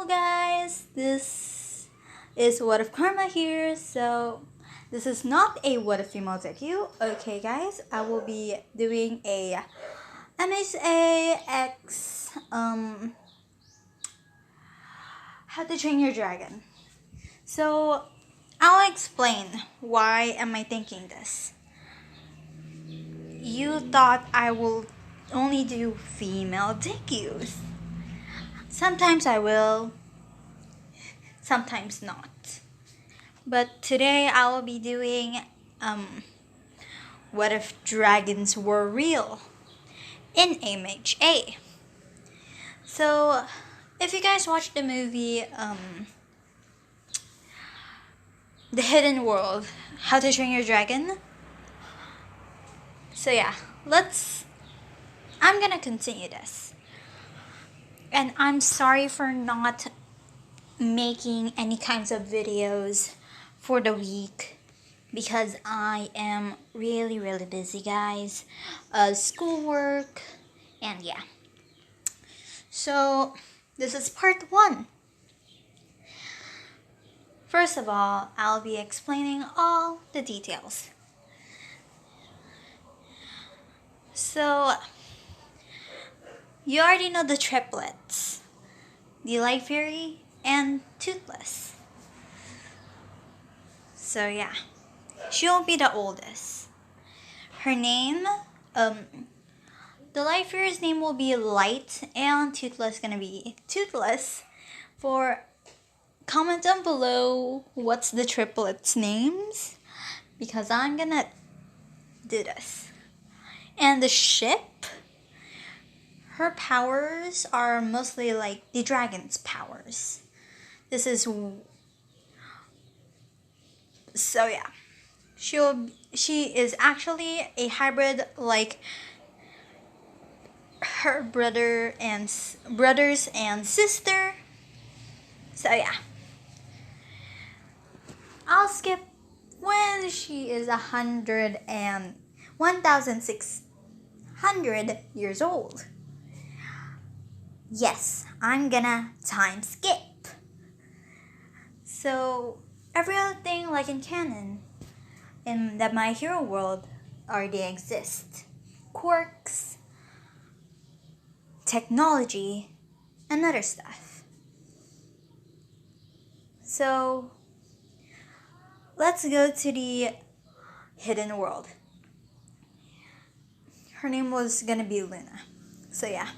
Hello guys, this is What If Karma here. So this is not a What If Female Debut. Okay guys, I will be doing a MSAX How to Train Your Dragon. So I'll explain why am I thinking this. You thought I will only do female debuts. Sometimes I will, sometimes not. But today I will be doing What If Dragons Were Real in MHA. So if you guys watched the movie The Hidden World, How to Train Your Dragon. So yeah, I'm gonna continue this. And I'm sorry for not making any kinds of videos for the week because I am really busy guys, schoolwork, and yeah. So this is part 1. First of all, I'll be explaining all the details. So you already know the triplets, the Light Fairy and Toothless. So yeah, she'll be the oldest. Her name, the Light Fairy's name will be Light, and Toothless gonna be Toothless. For comment down below what's the triplets' names, because I'm gonna do this. And the ship, her powers are mostly like the dragon's powers. So yeah, she is actually a hybrid like her brothers and sister. So yeah, I'll skip when she is 1,600 years old. Yes, I'm gonna time skip. So every other thing like in canon, in the My Hero world, already exist. Quirks, technology, and other stuff. So let's go to the Hidden World. Her name was gonna be Luna. So yeah,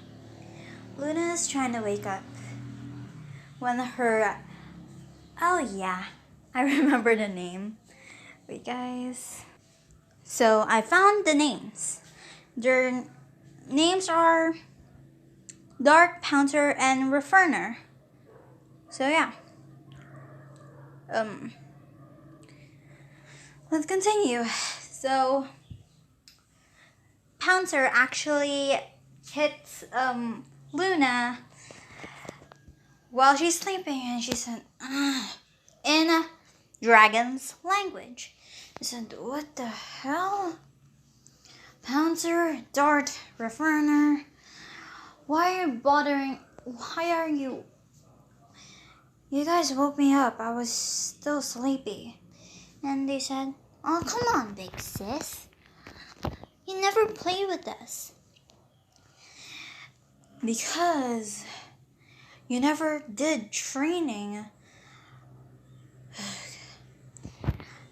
Luna is trying to wake up when oh yeah, I remember the name. Wait guys. So I found the names. Their names are Dark Pouncer and Referner. So yeah. Let's continue. So Pouncer actually hits Luna while she's sleeping, and she said in a dragon's language. She said, "What the hell? Pouncer, Dart, Referner, why are you guys woke me up. I was still sleepy." And they said, "Oh, come on, big sis. You never play with us. Because you never did training."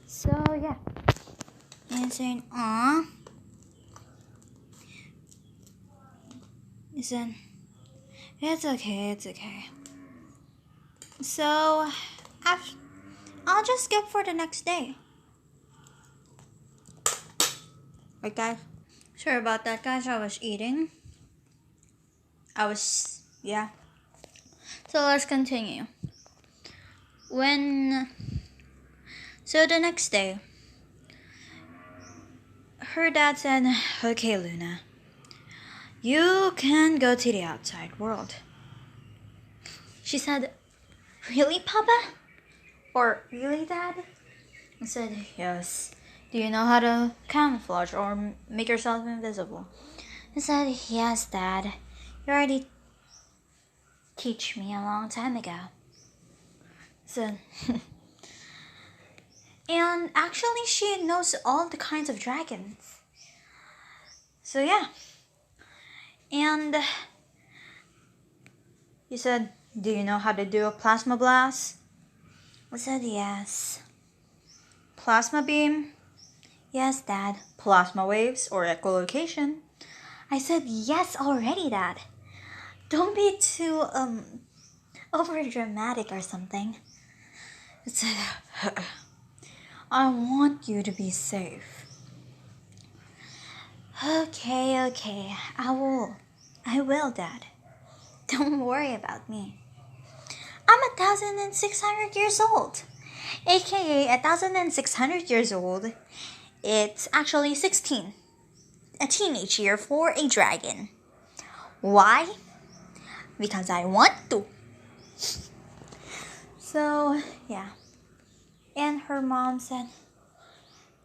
So, yeah. And saying, "Aw." He said, it's okay. So, I'll just skip for the next day. Right, guys? Sorry about that, guys. I was eating. Yeah. So, let's continue. So the next day, her dad said, "Okay, Luna, you can go to the outside world." She said, "Really, Papa? Or really, Dad?" I said, "Yes. Do you know how to camouflage or make yourself invisible?" He said, "Yes, Dad. You already teach me a long time ago. So, and actually, she knows all the kinds of dragons. So, yeah. And he said, do you know how to do a plasma blast? I said, yes. Plasma beam? Yes, Dad. Plasma waves or echolocation? I said, yes already, Dad. Don't be too, over dramatic or something. I said, I want you to be safe. Okay, I will, Dad. Don't worry about me. I'm 1,600 years old. AKA 1,600 years old. It's actually 16. A teenage year for a dragon. Why? Because I want to. So, yeah. And her mom said,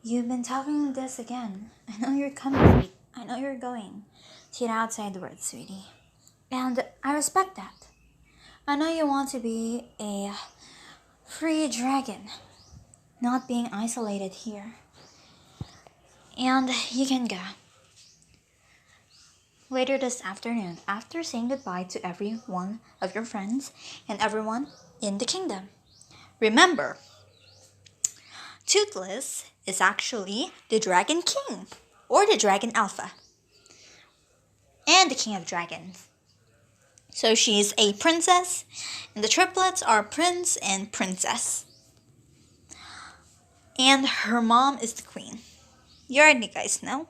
you've been talking this again. I know you're coming, sweet. I know you're going to the outside world, sweetie. And I respect that. I know you want to be a free dragon, not being isolated here. And you can go. Later this afternoon, after saying goodbye to every one of your friends and everyone in the kingdom, remember, Toothless is actually the Dragon King, or the Dragon Alpha, and the King of Dragons. So she's a princess, and the triplets are Prince and Princess. And her mom is the queen. You already guys know.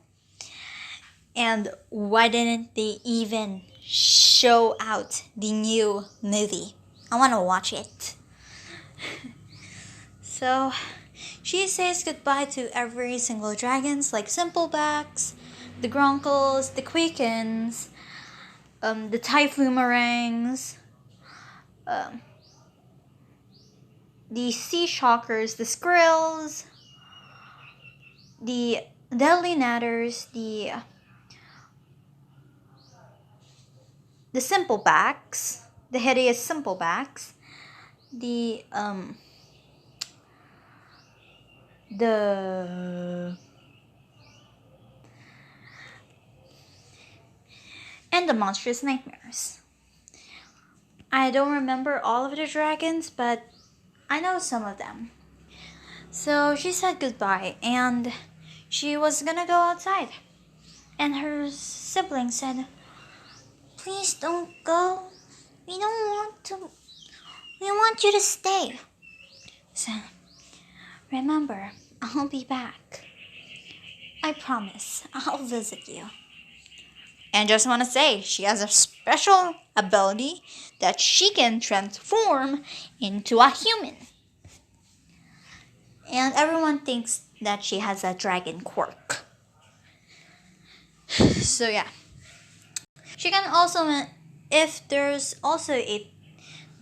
And why didn't they even show out the new movie? I want to watch it. So she says goodbye to every single dragons like Simplebacks, the Gronkles, the Quakens, the Typhoomerangs, the Sea Shockers, the Skrills, the Deadly Natters, the Simplebacks, the hideous Simplebacks, the and the Monstrous Nightmares. I don't remember all of the dragons, but I know some of them. So she said goodbye, and she was gonna go outside. And her sibling said, please don't go. We don't want to. We want you to stay. So, remember, I'll be back. I promise, I'll visit you. And just want to say, she has a special ability that she can transform into a human. And everyone thinks that she has a dragon quirk. So yeah. She can also, if there's also a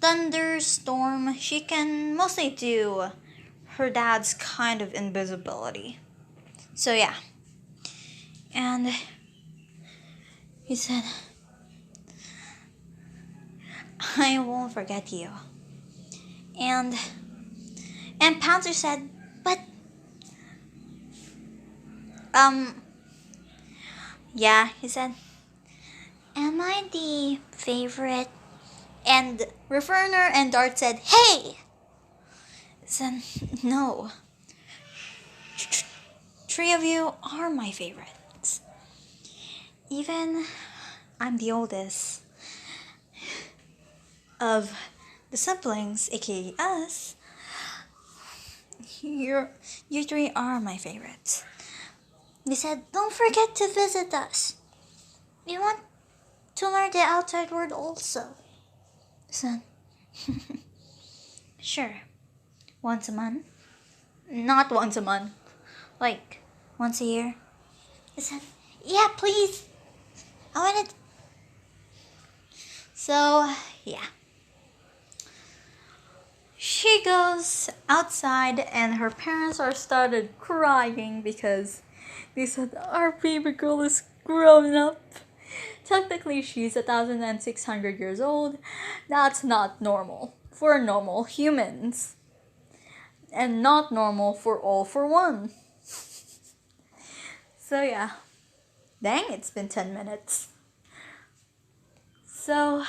thunderstorm, she can mostly do her dad's kind of invisibility. So yeah. And he said, I won't forget you. And Panzer said, but yeah, he said, am I the favorite? And Referner and Dart said, hey! He said, no. Three of you are my favorites. Even I'm the oldest of the siblings, aka us. You three are my favorites. They said, don't forget to visit us. We want to learn the outside world also. So, sure. Once a month? Not once a month. Like, once a year? I said, yeah, please. I want it. So, yeah. She goes outside and her parents are started crying because they said, our baby girl is grown up Technically, she's 1,600 years old. That's not normal for normal humans. And not normal for all for one. So yeah. Dang, it's been 10 minutes. So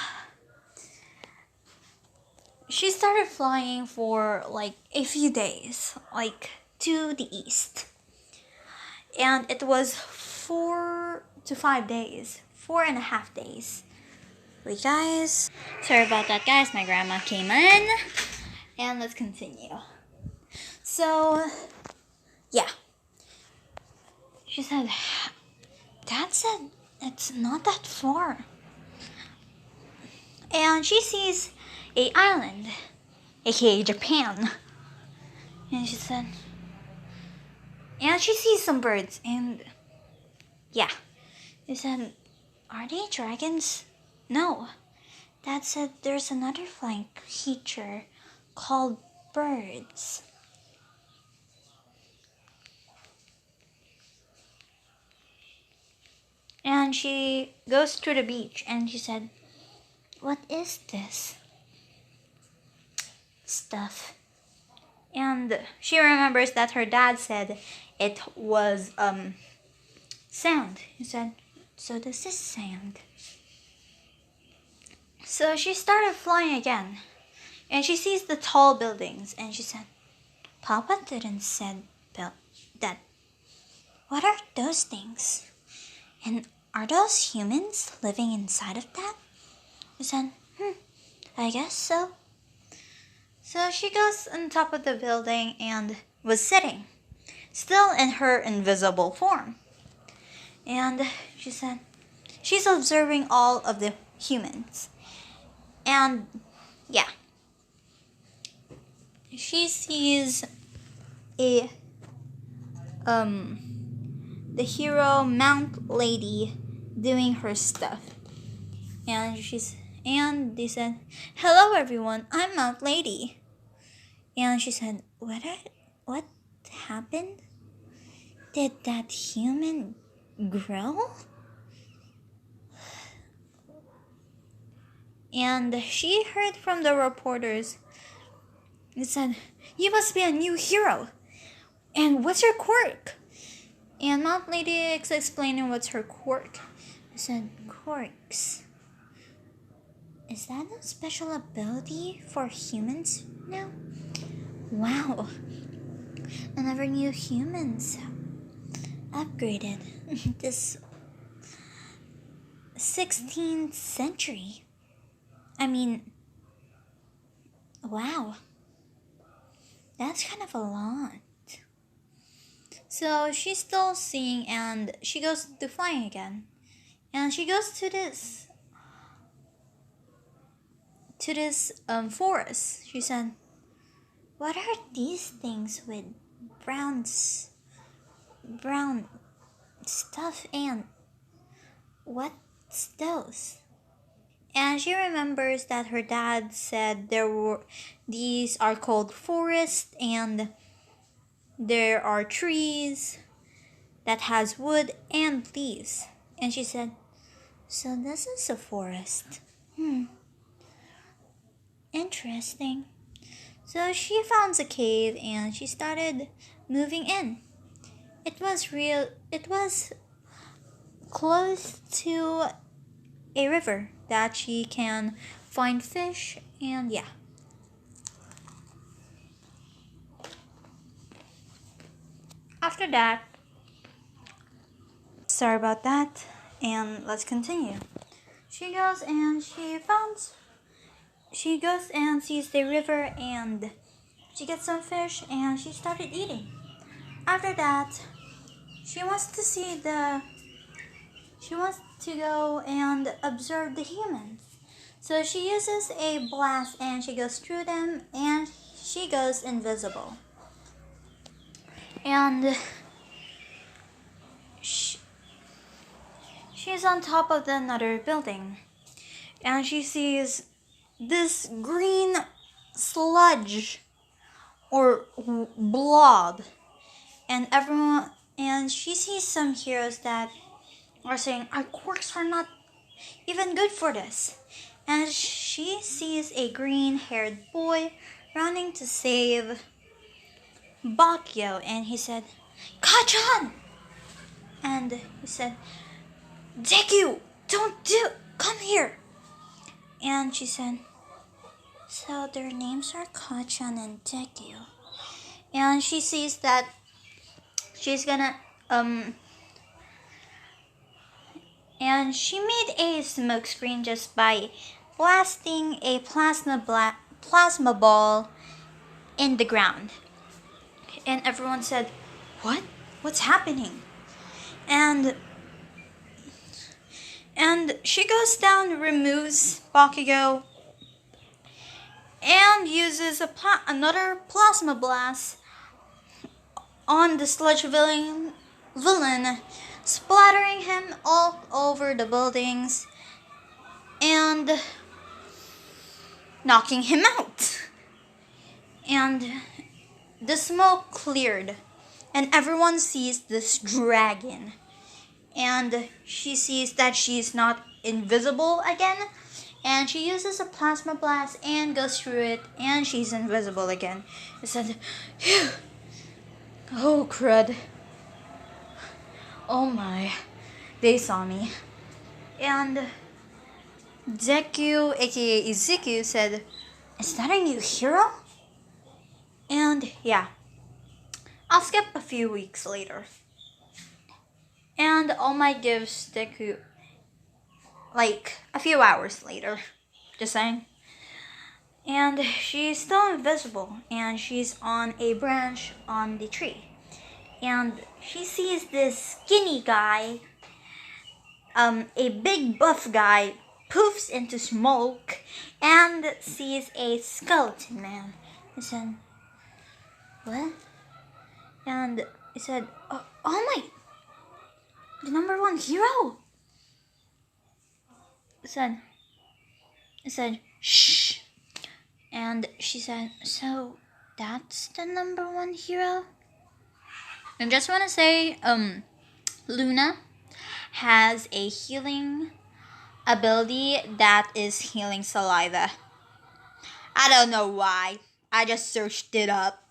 she started flying for like a few days, like to the east. And it was 4 to 5 days, 4.5 days. Wait, guys. Sorry about that, guys. My grandma came in. And let's continue. So, yeah. She said, Dad said it's not that far. And she sees a island, aka Japan. And she said, and she sees some birds, and yeah. She said, are they dragons? No. Dad said there's another flying creature called birds. And she goes to the beach and she said, what is this stuff? And she remembers that her dad said it was sand. He said, so this is sand. So she started flying again. And she sees the tall buildings and she said, Papa didn't said that. What are those things? And are those humans living inside of that? He said, I guess so. So she goes on top of the building and was sitting, still in her invisible form. And she said, she's observing all of the humans. And yeah, she sees a the hero Mount Lady doing her stuff. And they said, hello everyone, I'm Mount Lady. And she said, what happened? Did that human grow? And she heard from the reporters, it said, you must be a new hero. And what's your quirk? And Mount Lady is explaining what's her quirk. I said, quirks? Is that a special ability for humans now? Wow. I never knew humans upgraded this 16th century. I mean, wow. That's kind of a lot. So she's still seeing and she goes to flying again. And she goes to this forest. She said, what are these things with brown stuff and what's those? And she remembers that her dad said these are called forests and there are trees that has wood and leaves. And she said, so this is a forest. Interesting. So she found a cave and she started moving in. It was close to a river that she can find fish and yeah. After that, sorry about that, and let's continue. She goes and sees the river and she gets some fish and she started eating. After that, she wants to go and observe the humans. So she uses a blast and she goes through them and she goes invisible. And she's on top of another building. And she sees this green sludge or blob. And she sees some heroes that are saying our quirks are not even good for this. And she sees a green-haired boy running to save Bakyo, and he said, Kachan! And he said, Deku, come here. And she said, so their names are Kachan and Deku. And she sees that she's gonna, and she made a smoke screen just by blasting a plasma ball in the ground. And everyone said, what? What's happening? And she goes down, removes Bakugo, and uses another plasma blast on the sludge villain, splattering him all over the buildings and knocking him out. And the smoke cleared, and everyone sees this dragon. And she sees that she's not invisible again. And she uses a plasma blast and goes through it, and she's invisible again. It said, phew. Oh, crud. Oh my. They saw me. And Deku, aka Izuku, said, is that a new hero? And yeah. I'll skip a few weeks later. And All Might gives Deku like a few hours later. Just saying. And she's still invisible, and she's on a branch on the tree. And she sees this skinny guy, a big buff guy, poofs into smoke and sees a skeleton man. He said, what? And he said, oh my, the number one hero. He said, shh. And she said, so that's the number one hero? I just want to say, Luna has a healing ability that is healing saliva. I don't know why. I just searched it up.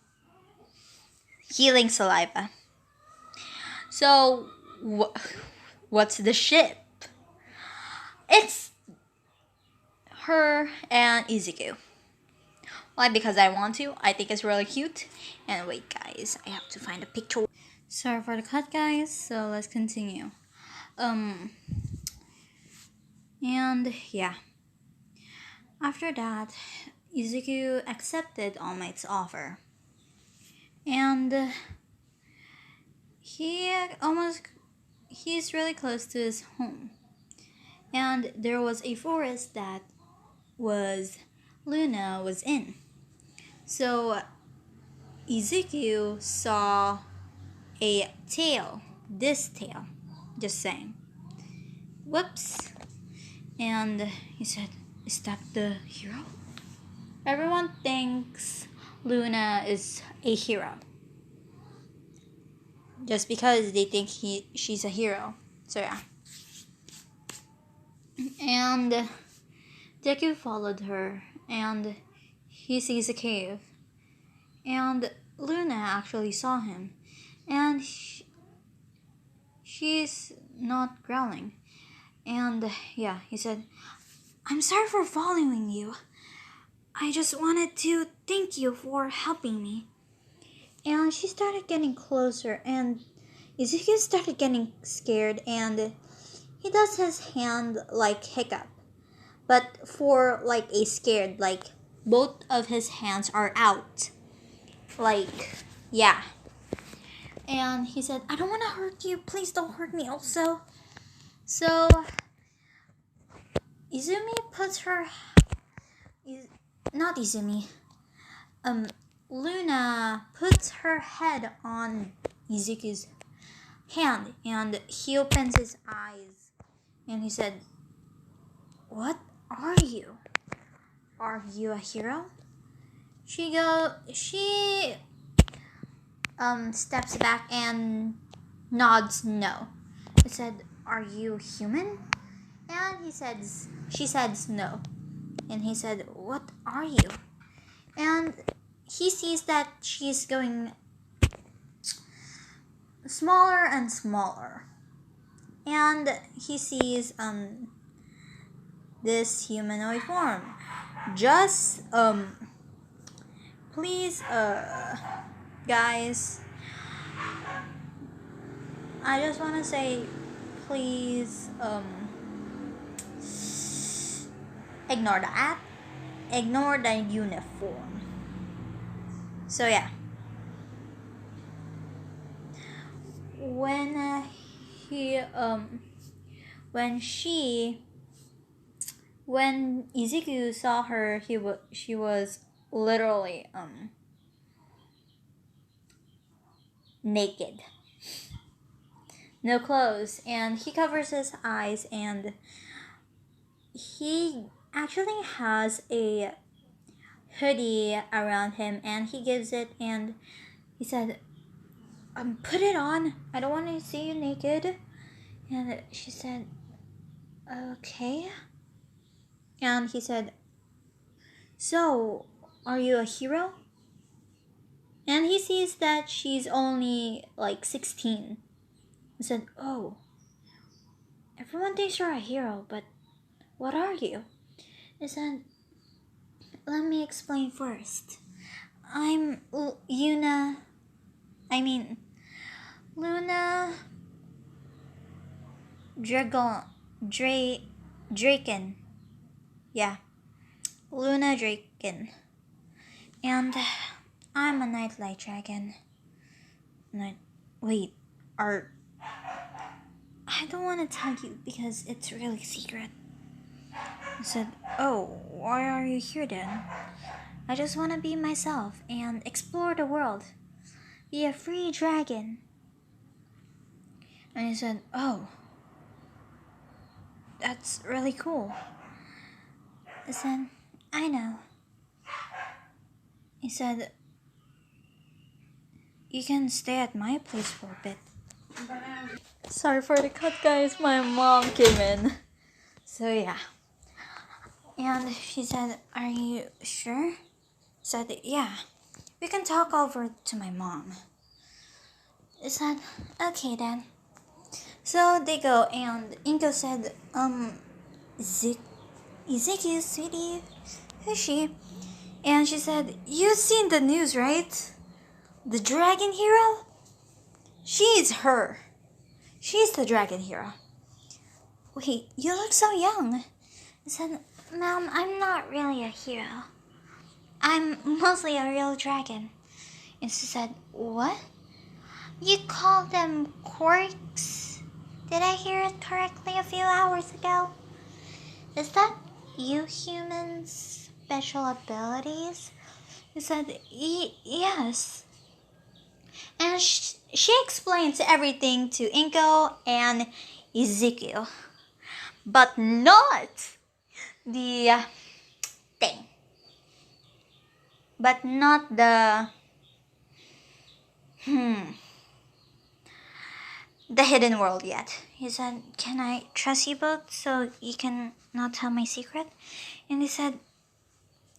Healing saliva. So, what's the ship? It's her and Izuku. Why? Because I want to. I think it's really cute. And wait, guys, I have to find a picture. Sorry for the cut, guys. So let's continue. And yeah. After that, Izuku accepted All Might's offer. And he's really close to his home. And there was a forest that Luna was in. So Izuku saw a tail, this tail, just saying. Whoops. And he said, is that the hero? Everyone thinks Luna is a hero. Just because they think she's a hero. So yeah. And Deku followed her, and he sees a cave. And Luna actually saw him. And she's not growling. And yeah, he said, I'm sorry for following you. I just wanted to thank you for helping me. And she started getting closer, and Izuku started getting scared, and he does his hand like hiccup. But for like a scared, like both of his hands are out. Like, yeah. And he said, I don't want to hurt you. Please don't hurt me also. So, Luna puts her head on Izuku's hand, and he opens his eyes, and he said, what are you? Are you a hero? She steps back and nods no. He said, are you human? And she says no. And he said, "What are you?" And he sees that she's going smaller and smaller. And he sees this humanoid form. Just please guys, I just want to say, please ignore that. Ignore the uniform. So yeah. When when Izuku saw her, she was literally naked, no clothes, and he covers his eyes, and he actually has a hoodie around him, and he gives it, and he said, "Put it on. I don't want to see you naked." And she said, "Okay." And he said, "So, are you a hero?" And he sees that she's only like 16. He said, "Oh, everyone thinks you're a hero, but what are you?" He said, "Let me explain first. I'm Luna Dragon, Draken. Yeah, Luna Draken. And I'm a nightlight dragon. Wait, are... I don't want to tell you because it's really secret." I said, "Oh, why are you here then?" "I just want to be myself and explore the world. Be a free dragon." And he said, "Oh, that's really cool." I said, "I know." He said, "You can stay at my place for a bit." Sorry for the cut, guys. My mom came in. So yeah. And she said, "Are you sure?" I said, "Yeah. We can talk over to my mom." I said, "Okay then." So they go, and Inko said, Izuku, sweetie, who's she?" And she said, "You've seen the news, right? The dragon hero? She's her. She's the dragon hero." "Wait, you look so young." I said, "Mom, I'm not really a hero. I'm mostly a real dragon." And she said, "What? You call them quirks? Did I hear it correctly a few hours ago? Is that you humans' special abilities?" I said, Yes." And she explains everything to Inko and Izuku, but not the thing. But not the hidden world yet. He said, "Can I trust you both so you can not tell my secret?" And he said,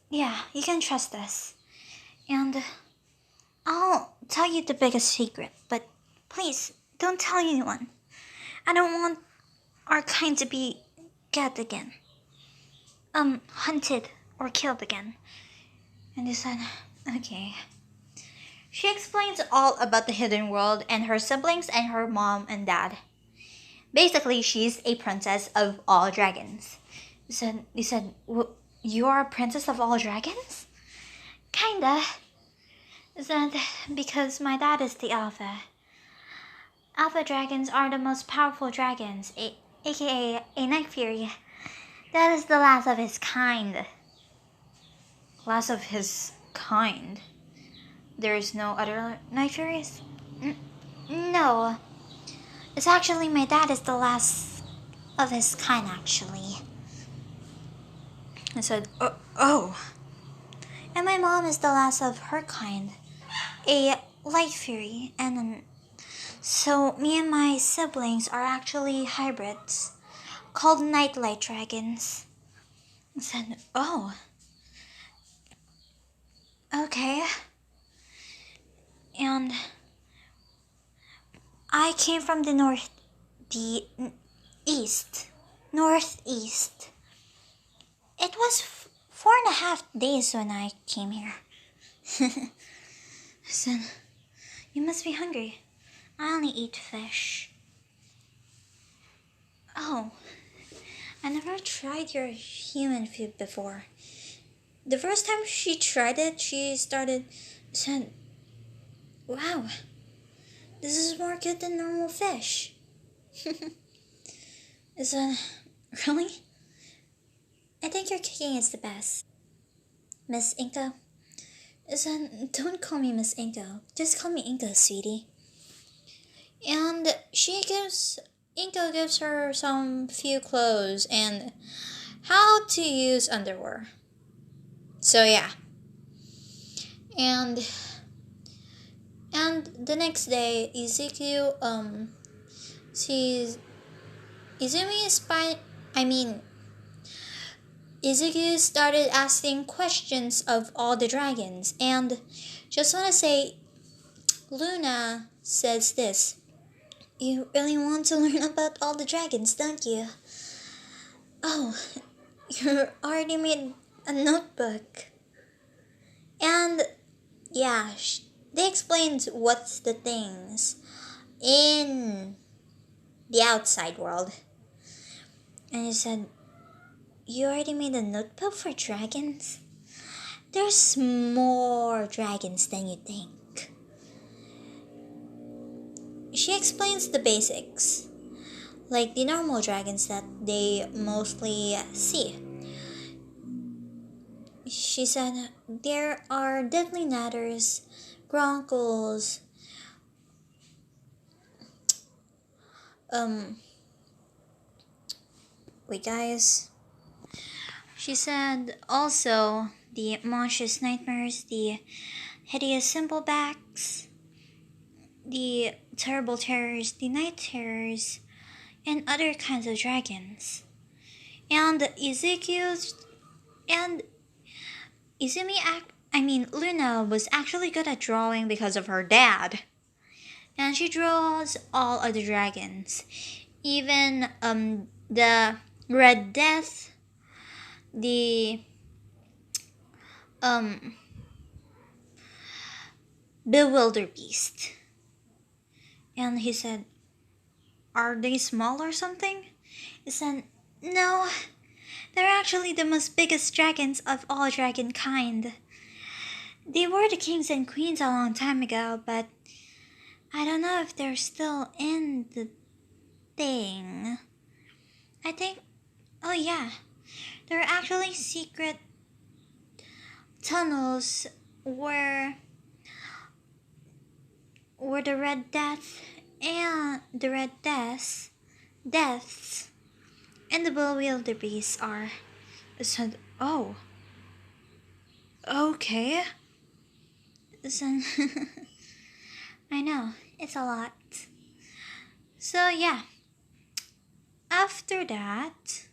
"Yeah, you can trust us. And I'll tell you the biggest secret, but please don't tell anyone. I don't want our kind to be get again. Hunted or killed again." And he said, "Okay." She explains all about the hidden world and her siblings and her mom and dad. Basically, she's a princess of all dragons. He said, "You are a princess of all dragons?" "Kinda." He said, "Because my dad is the alpha. Alpha dragons are the most powerful dragons, aka a night fury. That is the last of his kind." "Last of his kind? There is no other night furies?" No. It's actually my dad is the last of his kind, actually." I said, oh. "And my mom is the last of her kind, a light fury, so me and my siblings are actually hybrids, called nightlight dragons. I said, oh, okay. And I came from the east, northeast. It was 4.5 days when I came here. I said, you must be hungry. I only eat fish. Oh, I never tried your human food before. The first time she tried it, she said, wow, this is more good than normal fish. I said, really? I think your cooking is the best. Miss Inko? I said, don't call me Miss Inko. Just call me Inko, sweetie. And Inko gives her some few clothes and how to use underwear. So yeah. And the next day, sees Izumi is Izuku started asking questions of all the dragons, and just want to say, Luna says this. You really want to learn about all the dragons, don't you? Oh, you already made a notebook. And yeah, they explained what's the things in the outside world. And he said, you already made a notebook for dragons? There's more dragons than you think. She explains the basics, like the normal dragons that they mostly see. She said there are deadly natters, gronkles, wait guys. She said also the monstrous nightmares, the hideous simplebacks, the terrible terrors, the night terrors, and other kinds of dragons. And Luna was actually good at drawing because of her dad. And she draws all of the dragons. Even the Red Death, the Bewilderbeast. And he said, are they small or something? He said, no, they're actually the most biggest dragons of all dragon kind. They were the kings and queens a long time ago, but I don't know if they're still in the thing. I think, oh yeah, there are actually secret tunnels where the Red Death and the Red Deaths and the Bewilderbeasts are. So, oh, okay. So, I know, it's a lot. So yeah, after that,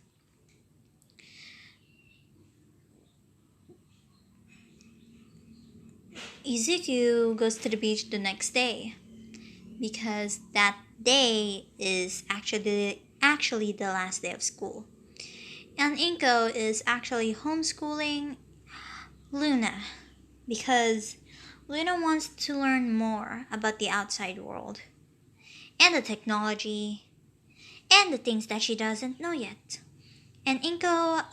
Izuku goes to the beach the next day because that day is actually the last day of school. And Inko is actually homeschooling Luna because Luna wants to learn more about the outside world and the technology and the things that she doesn't know yet. And Inko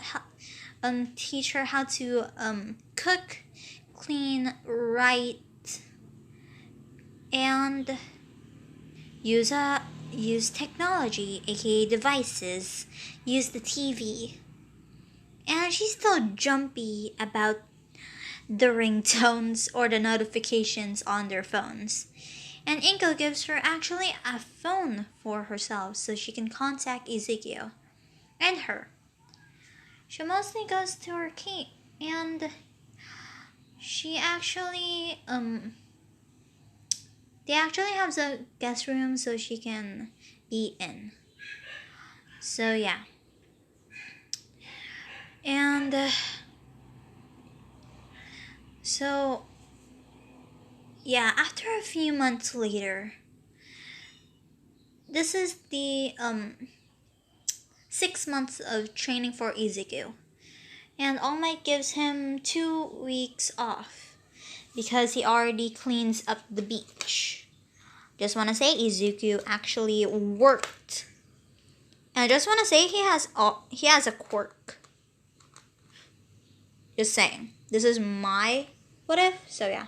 teach her how to cook, clean, write, and use technology, aka devices, use the TV. And she's still jumpy about the ringtones or the notifications on their phones. And Inko gives her actually a phone for herself so she can contact Ezekiel and her. She mostly goes to her key and she actually they actually have a guest room so she can be in. So yeah. And so yeah, after a few months later, this is the 6 months of training for Izuku. And All Might gives him 2 weeks off because he already cleans up the beach. Just want to say Izuku actually worked. And I just want to say he has a quirk. Just saying. This is my what if, so yeah.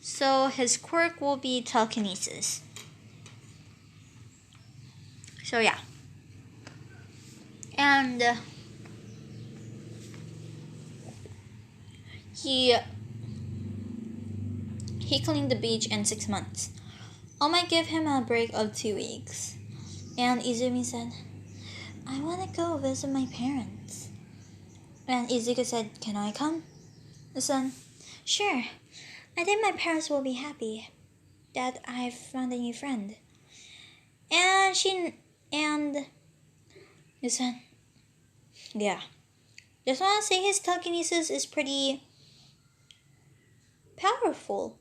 So his quirk will be telekinesis. So yeah. And he cleaned the beach in 6 months. I might give him a break of 2 weeks. And Izumi said, I want to go visit my parents. And Izuku said, can I come? The son, sure. I think my parents will be happy that I've found a new friend. And the son, yeah. Just want to say his telekinesis is pretty powerful.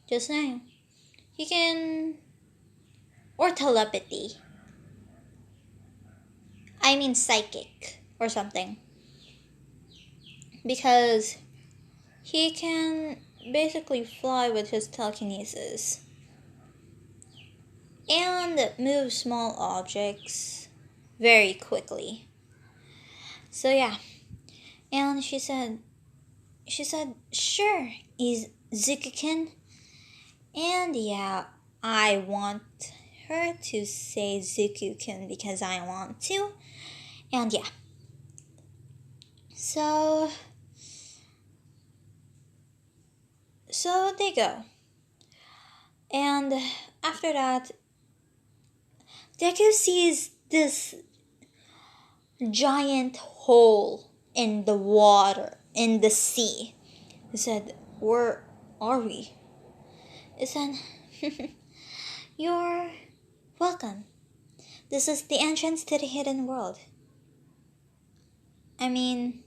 Just saying. He can... Or telepathy. I mean psychic or something. Because he can basically fly with his telekinesis. And move small objects very quickly. So yeah. And she said, sure, Izuku-kin. And yeah, I want her to say Zuku-kin because I want to. And yeah. So they go. And after that, Deku sees this giant hole in the water, in the sea. He said, where are we? He said, you're welcome. This is the entrance to the hidden world. I mean,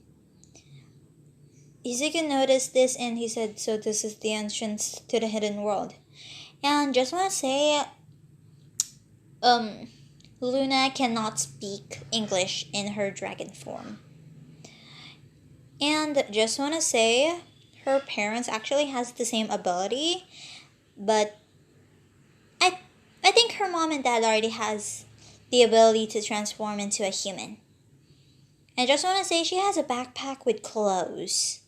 Izuku noticed this and he said, so this is the entrance to the hidden world. And just want to say, Luna cannot speak English in her dragon form. And just want to say, her parents actually has the same ability, but I think her mom and dad already has the ability to transform into a human. I just want to say she has a backpack with clothes.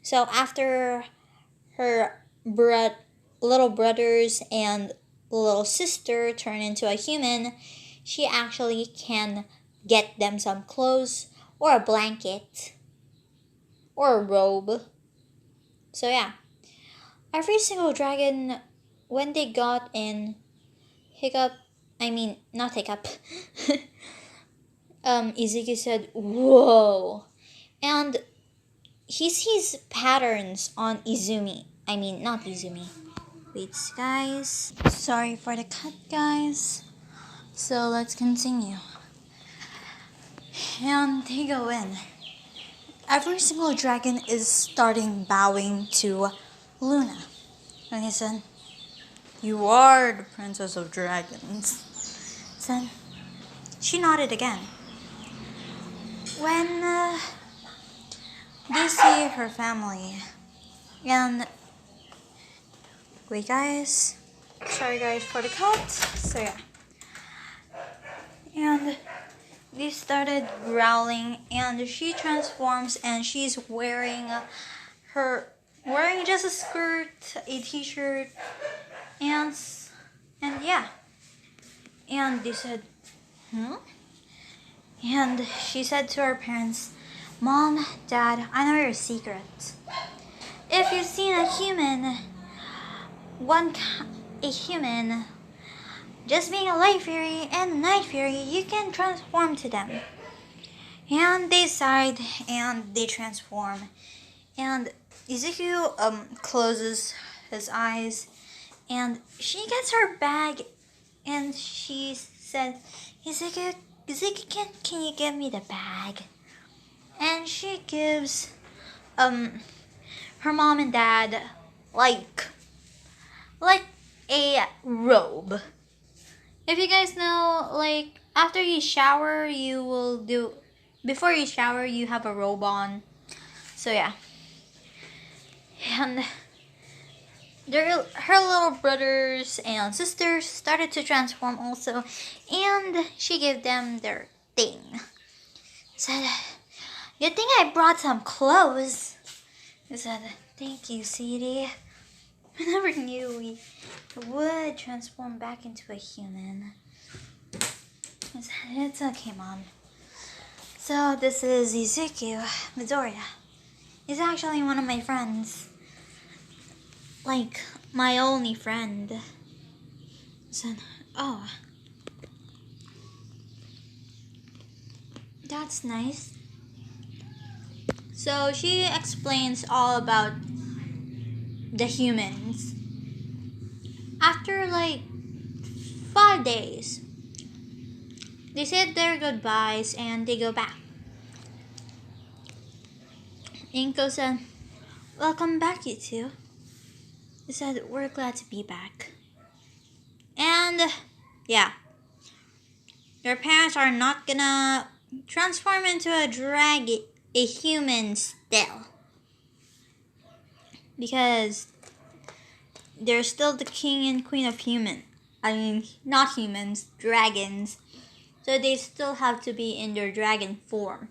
So after her little brothers and little sister turn into a human, she actually can get them some clothes or a blanket or a robe. So yeah, every single dragon, when they got in Izuku said, whoa. And he sees patterns on not Izumi. Wait, guys. Sorry for the cut, guys. So let's continue. And they go in. Every single dragon is starting bowing to Luna. And he said, you are the princess of dragons. Then she nodded again. When they see her family, and wait, guys. Sorry, guys, for the cut. So yeah, and they started growling, and she transforms, and she's wearing just a skirt, a t-shirt, and yeah, and they said, And she said to her parents, Mom, Dad, I know your secret. If you've seen a human, just being a light fairy and night fairy, you can transform to them. And they sighed and they transform. And Izuku closes his eyes and she gets her bag and she said, Izuku, Izuku, can you give me the bag? And she gives her mom and dad like a robe. If you guys know, like after you shower, before you shower you have a robe on. So yeah. And her little brothers and sisters started to transform also, and she gave them their thing. Said, "You think I brought some clothes?" He said, "Thank you, sweetie. I never knew we would transform back into a human." He said, "It's okay, Mom." So this is Izuku, Midoriya. He's actually one of my friends. Like, my only friend. I said, "Oh, that's nice." So she explains all about the humans. After like 5 days, they said their goodbyes and they go back. Inko said, "Welcome back, you two." They said, "We're glad to be back." And yeah, their parents are not gonna transform into a human still. Because they're still the king and queen of not humans, dragons. So they still have to be in their dragon form.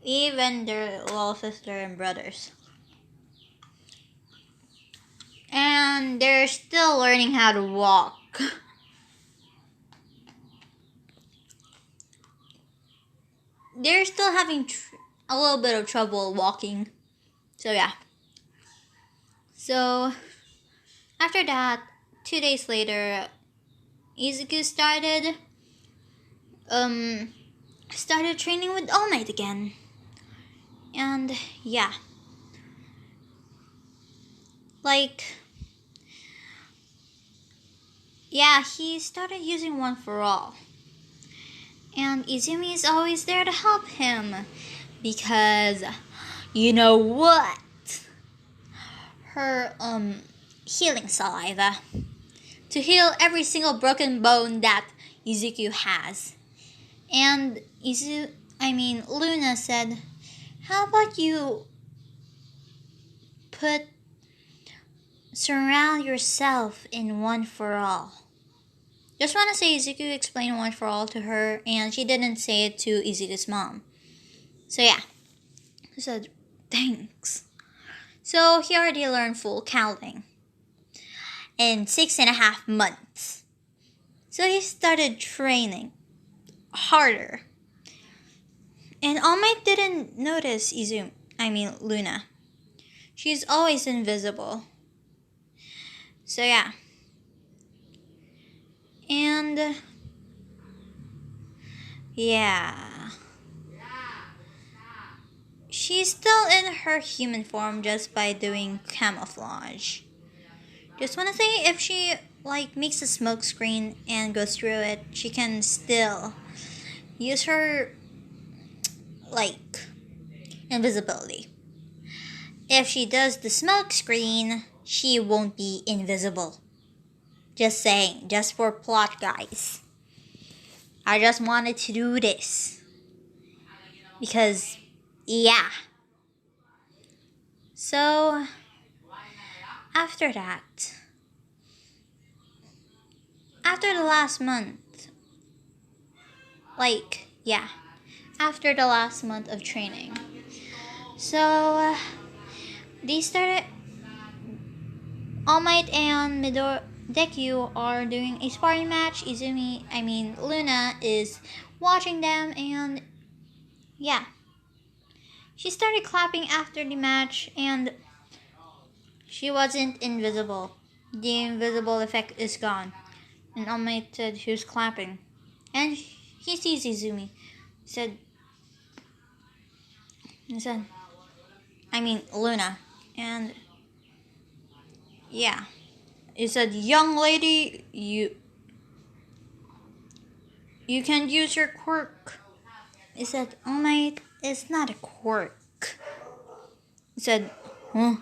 Even their little sister and brothers. And they're still learning how to walk. They're still having a little bit of trouble walking. So yeah. So after that, 2 days later, Izuku started training with All Might again. And yeah. He started using One for All. And Izumi is always there to help him. Because, you know what? Her, healing saliva. To heal every single broken bone that Izuku has. And Luna said, "How about you surround yourself in One for All?" Just want to say Izuku explained One for All to her, and she didn't say it to Izuku's mom. So yeah, she said, "Thanks." So he already learned full counting in 6.5 months. So he started training harder. And All Might didn't notice Luna. She's always invisible. So yeah. And yeah. She's still in her human form just by doing camouflage. Just wanna say if she makes a smoke screen and goes through it, she can still use her invisibility. If she does the smoke screen, she won't be invisible. Just saying, just for plot, guys. I just wanted to do this. Because, yeah. So, after that, after the last month, after the last month of training, so they started. All Might and Deku are doing a sparring match. Luna is watching them, and yeah. She started clapping after the match, and she wasn't invisible. The invisible effect is gone. And All Might said she was clapping. And he sees Izumi. Said, Luna. And yeah. He said, "Young lady, you can't use your quirk. He said, All Might, it's not a quirk. He said, huh?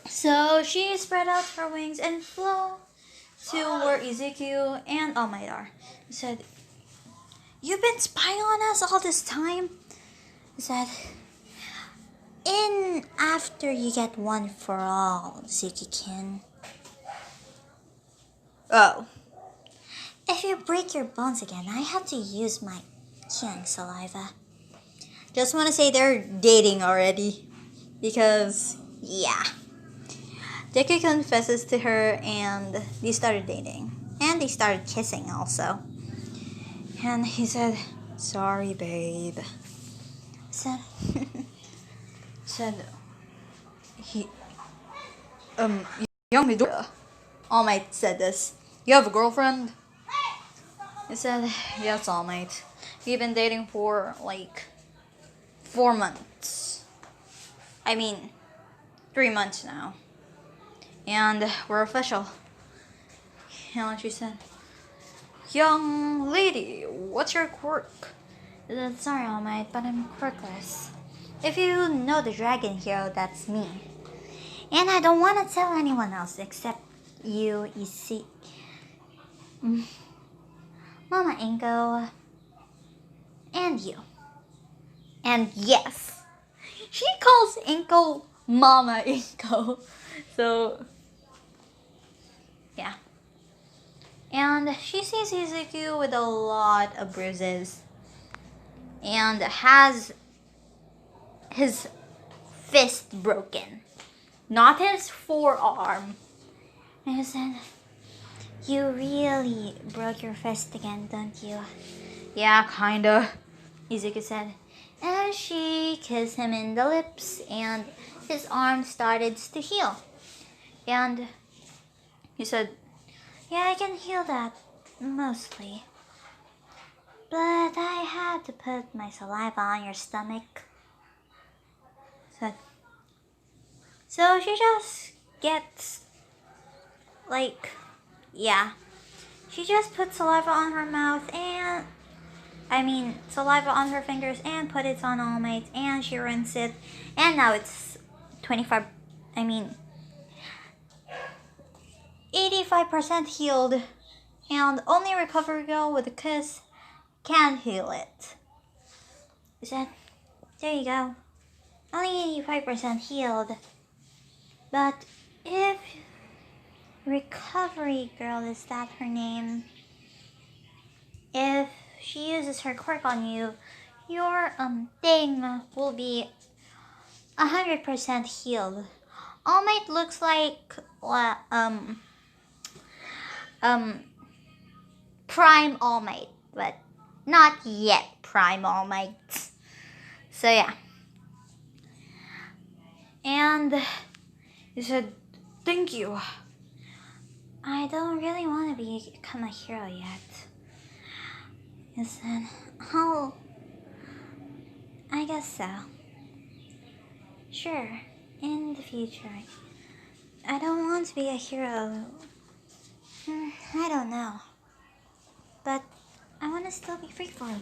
So she spread out her wings and flew to where Izuku and All Might are. He said, You've been spying on us all this time? He said, In after you get one for all, Izuku-kin. Oh. If you break your bones again, I have to use my king saliva. Just want to say they're dating already. Because, yeah. Deku confesses to her and they started dating. And they started kissing also. And he said, Sorry, babe. Said, he, young Midoriya. All Might said this. You have a girlfriend? He said, Yes, All Might. We've been dating for like 4 months. I mean, 3 months now. And we're official. And she said, Young lady, what's your quirk? He said, Sorry, All Might, but I'm quirkless. If you know the dragon hero, that's me. And I don't want to tell anyone else except you, Issei. Mama Inko. And you. And yes, she calls Inko Mama Inko. So, yeah. And she sees Izuku with a lot of bruises. And has his fist broken. Not his forearm. And he said, You really broke your fist again, don't you? Yeah, kinda, Izuku said. And she kissed him in the lips and his arm started to heal. And he said, Yeah, I can heal that, mostly. But I had to put my saliva on your stomach. So she just gets, like, yeah. She just put saliva on her mouth and, saliva on her fingers and put it on All Might and she rinsed it. And now it's 85% healed. And only Recovery Girl with a kiss can heal it. He said, There you go. Only 85% healed. But if Recovery Girl, is that her name? If she uses her quirk on you, your thing will be 100% healed. All Might looks like Prime All Might, but not yet Prime All Might. So yeah. And he said, Thank you. I don't really want to become a hero yet. He said, Oh, I guess so. Sure, in the future. I don't want to be a hero. I don't know. But I want to still be free for a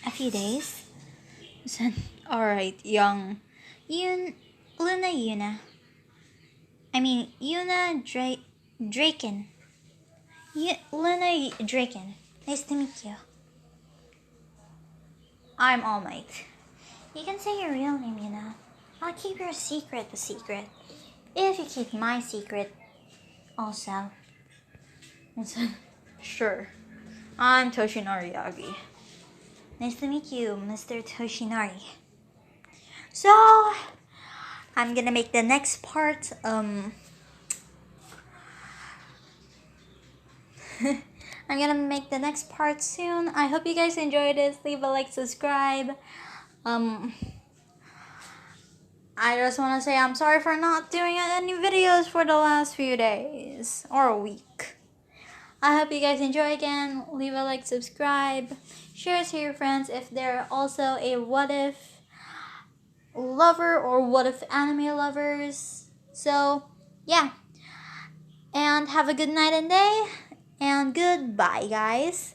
few days. He said, Alright, young Luna Yuna. Yuna Draken. Luna Draken. Nice to meet you. I'm All Might. You can say your real name, Yuna. I'll keep your secret a secret. If you keep my secret also. I said, Sure. I'm Toshinori Yagi. Nice to meet you, Mr. Toshinori. So, I'm gonna make the next part, I'm gonna make the next part soon. I hope you guys enjoyed this. Leave a like, subscribe. I just want to say I'm sorry for not doing any videos for the last few days or a week. I hope you guys enjoy again. Leave a like, subscribe, share to your friends if they're also a what if lover or what if anime lovers. So, yeah. And have a good night and day. And goodbye, guys.